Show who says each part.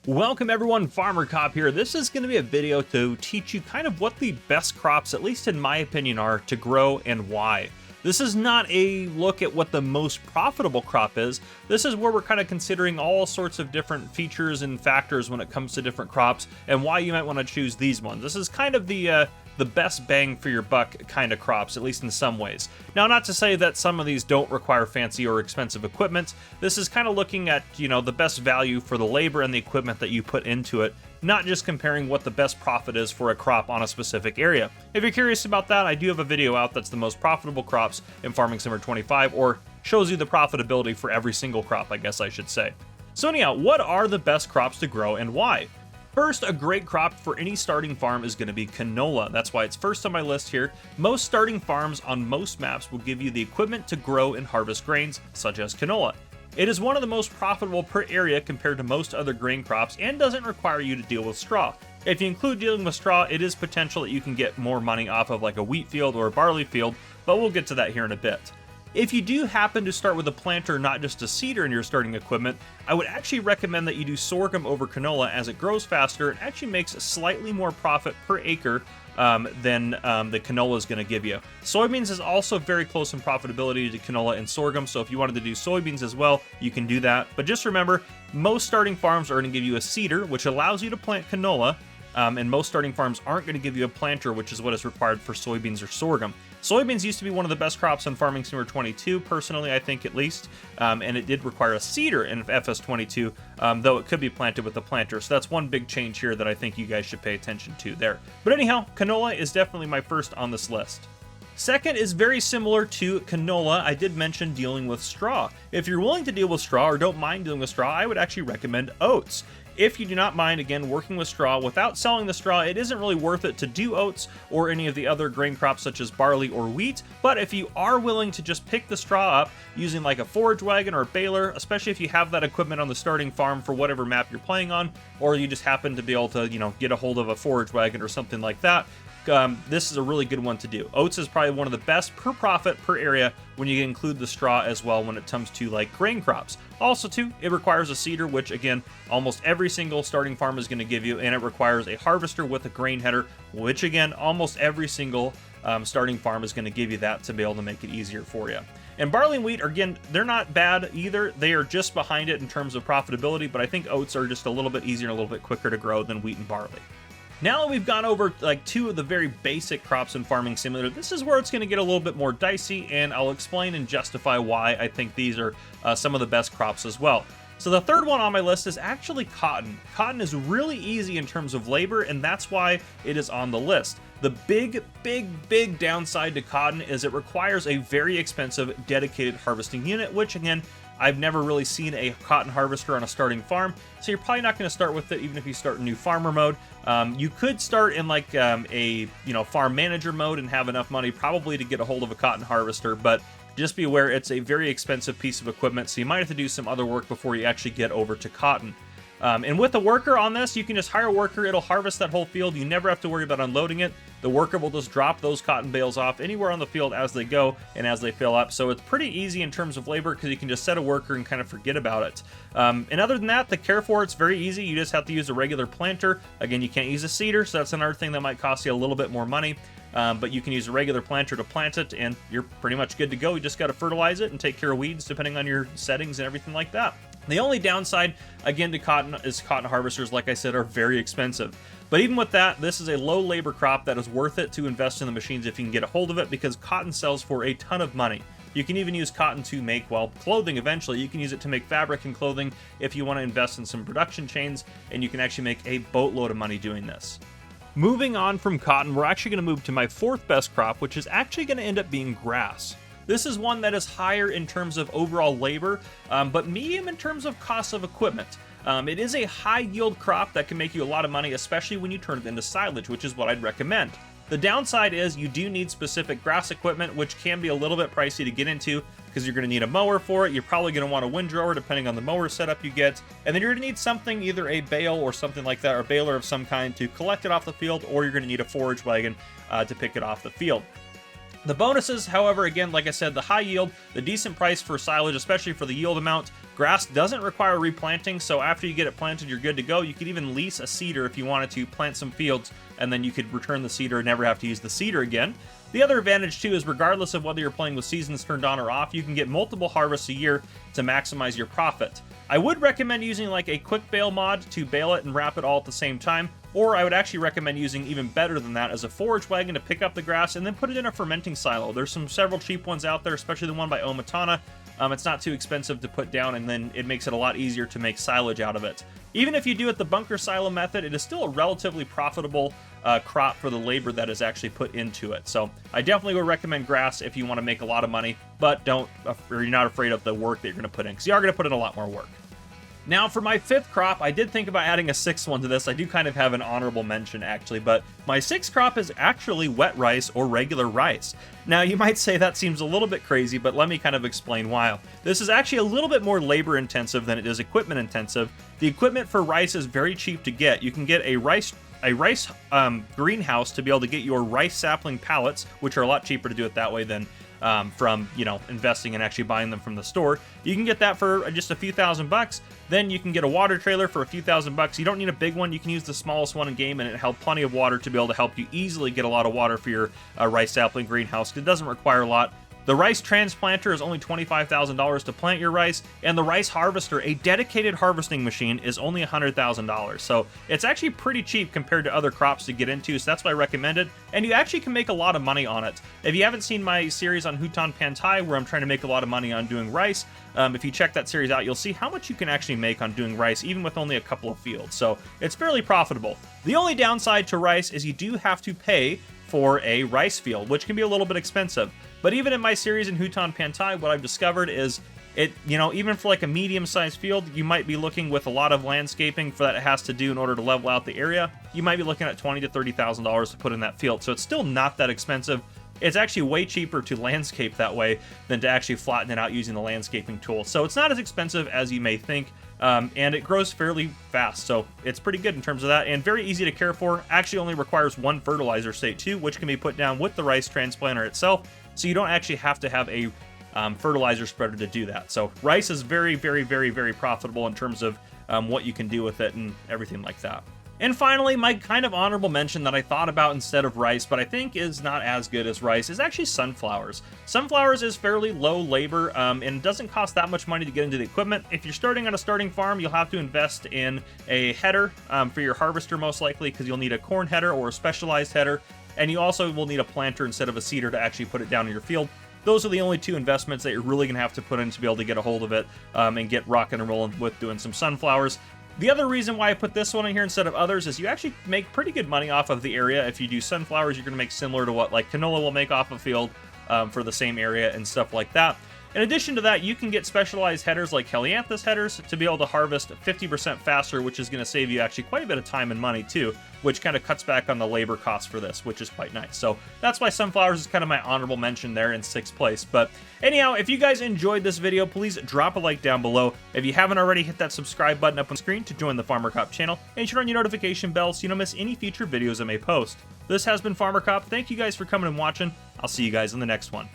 Speaker 1: Welcome everyone, Farmer Cop here. This is going to be a video to teach you kind of what the best crops, at least in my opinion, are to grow and why. This is not a look at what the most profitable crop is. This is where we're kind of considering all sorts of different features and factors when it comes to different crops and why you might want to choose these ones. This is kind of the best bang for your buck kind of crops, at least in some ways. Now, not to say that some of these don't require fancy or expensive equipment. This is kind of looking at, the best value for the labor and the equipment that you put into it, not just comparing what the best profit is for a crop on a specific area. If you're curious about that, I do have a video out that's the most profitable crops in Farming Simulator 25, or shows you the profitability for every single crop, I guess I should say. So anyhow, what are the best crops to grow and why? First, a great crop for any starting farm is going to be canola. That's why it's first on my list here. Most starting farms on most maps will give you the equipment to grow and harvest grains, such as canola. It is one of the most profitable per area compared to most other grain crops and doesn't require you to deal with straw. If you include dealing with straw, it is potential that you can get more money off of like a wheat field or a barley field, but we'll get to that here in a bit. If you do happen to start with a planter, not just a seeder in your starting equipment, I would actually recommend that you do sorghum over canola as it grows faster and actually makes slightly more profit per acre than the canola is going to give you. Soybeans is also very close in profitability to canola and sorghum, so if you wanted to do soybeans as well, you can do that. But just remember, most starting farms are going to give you a seeder, which allows you to plant canola, and most starting farms aren't going to give you a planter, which is what is required for soybeans or sorghum. Soybeans used to be one of the best crops in Farming Simulator 22, personally, I think at least, and it did require a seeder in FS22, though it could be planted with a planter, so that's one big change here that I think you guys should pay attention to there. But anyhow, canola is definitely my first on this list. Second is very similar to canola. I did mention dealing with straw. If you're willing to deal with straw or don't mind dealing with straw, I would actually recommend oats. If you do not mind, again, working with straw without selling the straw, it isn't really worth it to do oats or any of the other grain crops such as barley or wheat. But if you are willing to just pick the straw up using like a forage wagon or a baler, especially if you have that equipment on the starting farm for whatever map you're playing on, or you just happen to be able to, get a hold of a forage wagon or something like that, this is a really good one to do. Oats is probably one of the best per profit per area when you include the straw as well when it comes to like grain crops. Also too, it requires a seeder, which again, almost every single starting farm is going to give you, and it requires a harvester with a grain header, which again, almost every single starting farm is going to give you that to be able to make it easier for you. And barley and wheat, again, they're not bad either. They are just behind it in terms of profitability, but I think oats are just a little bit easier and a little bit quicker to grow than wheat and barley. Now that we've gone over like two of the very basic crops in Farming Simulator, this is where it's going to get a little bit more dicey, and I'll explain and justify why I think these are some of the best crops as well. So the third one on my list is actually cotton. Cotton is really easy in terms of labor, and that's why it is on the list. The big downside to cotton is it requires a very expensive dedicated harvesting unit, which again, I've never really seen a cotton harvester on a starting farm, so you're probably not going to start with it even if you start in new farmer mode. You could start in like a farm manager mode and have enough money probably to get a hold of a cotton harvester, but just be aware it's a very expensive piece of equipment, so you might have to do some other work before you actually get over to cotton. And with a worker on this, you can just hire a worker, it'll harvest that whole field, you never have to worry about unloading it. The worker will just drop those cotton bales off anywhere on the field as they go and as they fill up, so it's pretty easy in terms of labor because you can just set a worker and kind of forget about it. And other than that, the care for it's very easy, you just have to use a regular planter. Again, you can't use a seeder, so that's another thing that might cost you a little bit more money. But you can use a regular planter to plant it, and you're pretty much good to go. You just got to fertilize it and take care of weeds depending on your settings and everything like that. The only downside, again, to cotton is cotton harvesters, like I said, are very expensive. But even with that, this is a low labor crop that is worth it to invest in the machines if you can get a hold of it, because cotton sells for a ton of money. You can even use cotton to make, clothing eventually. You can use it to make fabric and clothing if you want to invest in some production chains, and you can actually make a boatload of money doing this. Moving on from cotton, we're actually going to move to my fourth best crop, which is actually going to end up being grass. This is one that is higher in terms of overall labor, but medium in terms of cost of equipment. It is a high yield crop that can make you a lot of money, especially when you turn it into silage, which is what I'd recommend. The downside is you do need specific grass equipment, which can be a little bit pricey to get into because you're going to need a mower for it. You're probably going to want a windrower depending on the mower setup you get. And then you're going to need something, either a bale or something like that, or a baler of some kind to collect it off the field, or you're going to need a forage wagon to pick it off the field. The bonuses, however, again, like I said, the high yield, the decent price for silage, especially for the yield amount, Grass doesn't require replanting, so after you get it planted, you're good to go. You could even lease a seeder if you wanted to plant some fields, and then you could return the seeder and never have to use the seeder again. The other advantage too is regardless of whether you're playing with seasons turned on or off, you can get multiple harvests a year to maximize your profit. I would recommend using like a quick bale mod to bale it and wrap it all at the same time, or I would actually recommend using even better than that as a forage wagon to pick up the grass and then put it in a fermenting silo. There's several cheap ones out there, especially the one by Omatana. It's not too expensive to put down, and then it makes it a lot easier to make silage out of it. Even if you do it the bunker silo method, it is still a relatively profitable crop for the labor that is actually put into it. So I definitely would recommend grass if you want to make a lot of money, but you're not afraid of the work that you're going to put in, because you are going to put in a lot more work. Now, for my 5th crop, I did think about adding a 6th one to this. I do kind of have an honorable mention, actually, but my 6th crop is actually wet rice or regular rice. Now, you might say that seems a little bit crazy, but let me kind of explain why. This is actually a little bit more labor-intensive than it is equipment-intensive. The equipment for rice is very cheap to get. You can get a rice greenhouse to be able to get your rice sapling pallets, which are a lot cheaper to do it that way than from, investing and actually buying them from the store. You can get that for just a few $1,000s. Then you can get a water trailer for a few $1,000s. You don't need a big one. You can use the smallest one in game, and it held plenty of water to be able to help you easily get a lot of water for your rice sapling greenhouse. It doesn't require a lot. The rice transplanter is only $25,000 to plant your rice, and the rice harvester, a dedicated harvesting machine, is only $100,000. So it's actually pretty cheap compared to other crops to get into, so that's why I recommend it. And you actually can make a lot of money on it. If you haven't seen my series on Hutan Pantai, where I'm trying to make a lot of money on doing rice, if you check that series out, you'll see how much you can actually make on doing rice, even with only a couple of fields. So it's fairly profitable. The only downside to rice is you do have to pay for a rice field, which can be a little bit expensive. But even in my series in Hutan Pantai, what I've discovered is even for like a medium-sized field, you might be looking with a lot of landscaping for that it has to do in order to level out the area. You might be looking at $20,000 to $30,000 to put in that field. So it's still not that expensive. It's actually way cheaper to landscape that way than to actually flatten it out using the landscaping tool. So it's not as expensive as you may think. And it grows fairly fast, so it's pretty good in terms of that, and very easy to care for. Actually only requires one fertilizer state too, which can be put down with the rice transplanter itself, so you don't actually have to have a fertilizer spreader to do that. So rice is very, very, very, very profitable in terms of what you can do with it and everything like that. And finally, my kind of honorable mention that I thought about instead of rice, but I think is not as good as rice, is actually sunflowers. Sunflowers is fairly low labor, and it doesn't cost that much money to get into the equipment. If you're starting on a starting farm, you'll have to invest in a header for your harvester most likely, because you'll need a corn header or a specialized header, and you also will need a planter instead of a seeder to actually put it down in your field. Those are the only two investments that you're really going to have to put in to be able to get a hold of it and get rocking and rolling with doing some sunflowers. The other reason why I put this one in here instead of others is you actually make pretty good money off of the area. If you do sunflowers, you're going to make similar to what like canola will make off a field for the same area and stuff like that. In addition to that, you can get specialized headers like Helianthus headers to be able to harvest 50% faster, which is going to save you actually quite a bit of time and money too, which kind of cuts back on the labor costs for this, which is quite nice. So that's why sunflowers is kind of my honorable mention there in 6th place. But anyhow, if you guys enjoyed this video, please drop a like down below. If you haven't already, hit that subscribe button up on screen to join the Farmer Cop channel, and turn on your notification bell so you don't miss any future videos I may post. This has been Farmer Cop. Thank you guys for coming and watching. I'll see you guys in the next one.